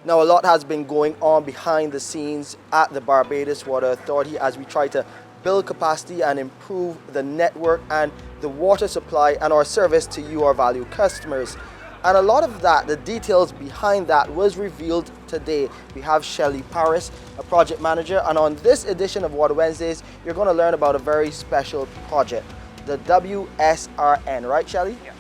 Now, a lot has been going on behind the scenes at the Barbados Water Authority as we try to build capacity and improve the network and the water supply and our service to you, our valued customers. And a lot of that, the details behind that, was revealed today. We have Shelley Parris, a project manager, and on this edition of Water Wednesdays, you're going to learn about a very special project, the WSRN, right, Shelley? Yeah.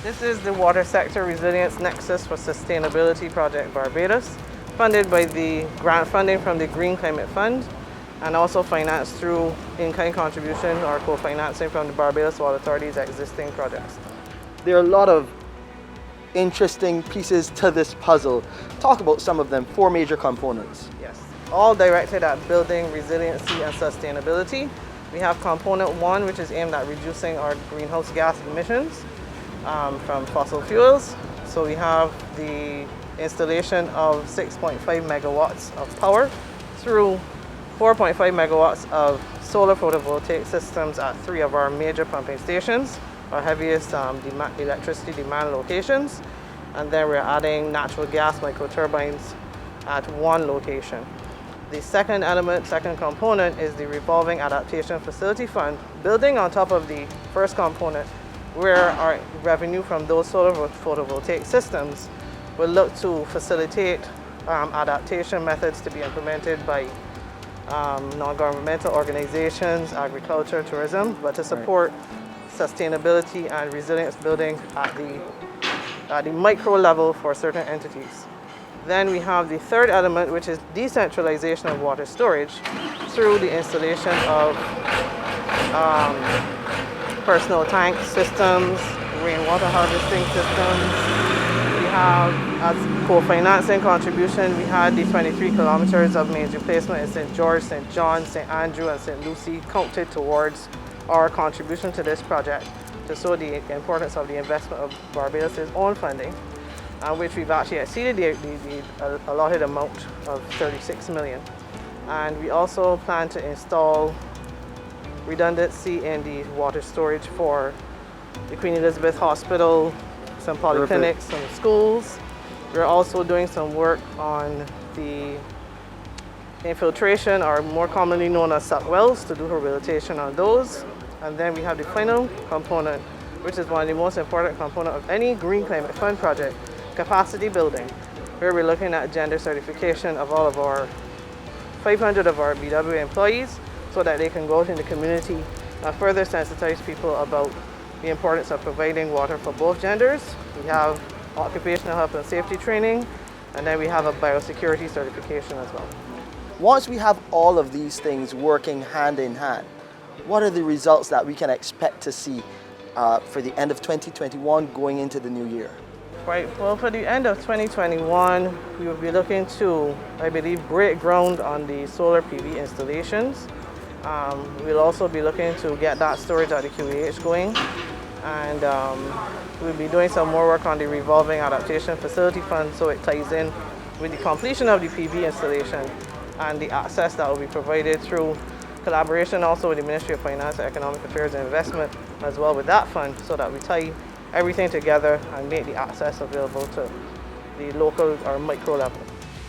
This is the Water Sector Resilience Nexus for Sustainability Project Barbados, funded by the grant funding from the Green Climate Fund and also financed through in-kind contribution or co-financing from the Barbados Water Authority's existing projects. There are a lot of interesting pieces to this puzzle. Talk about some of them, 4 major components. Yes, all directed at building resiliency and sustainability. We have component 1, which is aimed at reducing our greenhouse gas emissions from fossil fuels. So we have the installation of 6.5 megawatts of power through 4.5 megawatts of solar photovoltaic systems at 3 of our major pumping stations, our heaviest electricity demand locations. And then we're adding natural gas microturbines at 1 location. The second component is the revolving adaptation facility fund, building on top of the first component, where our revenue from those solar photovoltaic systems will look to facilitate adaptation methods to be implemented by non-governmental organizations, agriculture, tourism, but to support sustainability and resilience building at the micro level for certain entities. Then we have the third element, which is decentralization of water storage through the installation of personal tank systems, rainwater harvesting systems. We have, as co-financing contribution, we had the 23 kilometers of mains replacement in St. George, St. John, St. Andrew, and St. Lucie counted towards our contribution to this project to show the importance of the investment of Barbados' own funding, which we've actually exceeded the allotted amount of 36 million. And we also plan to install redundancy in the water storage for the Queen Elizabeth Hospital, some polyclinics, some schools. We're also doing some work on the infiltration, or more commonly known as suck wells, to do rehabilitation on those. And then we have the final component, which is one of the most important components of any Green Climate Fund project, capacity building, where we're looking at gender certification of all of our 500 of our BWA employees, so that they can go out in the community and further sensitize people about the importance of providing water for both genders. We have occupational health and safety training, and then we have a biosecurity certification as well. Once we have all of these things working hand in hand, what are the results that we can expect to see for the end of 2021 going into the new year? Right, well, for the end of 2021, we will be looking to, I believe, break ground on the solar PV installations. We'll also be looking to get that storage at the QEH going. And we'll be doing some more work on the revolving adaptation facility fund, so it ties in with the completion of the PV installation and the access that will be provided through collaboration also with the Ministry of Finance, Economic Affairs and Investment as well with that fund, so that we tie everything together and make the access available to the local or micro level.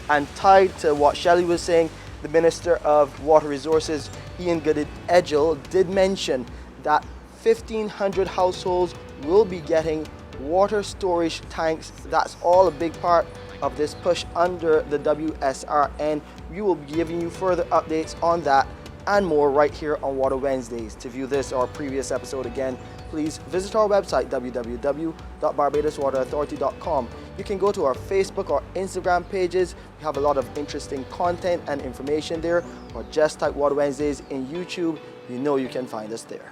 And tied to what Shelley was saying, the Minister of Water Resources, Ian Gooded-Edgell, did mention that 1,500 households will be getting water storage tanks. That's all a big part of this push under the WSRN. We will be giving you further updates on that and more right here on Water Wednesdays. To view this or previous episode again, please visit our website, www.barbadoswaterauthority.com. You can go to our Facebook or Instagram pages. We have a lot of interesting content and information there, or just type Water Wednesdays in YouTube. You know you can find us there.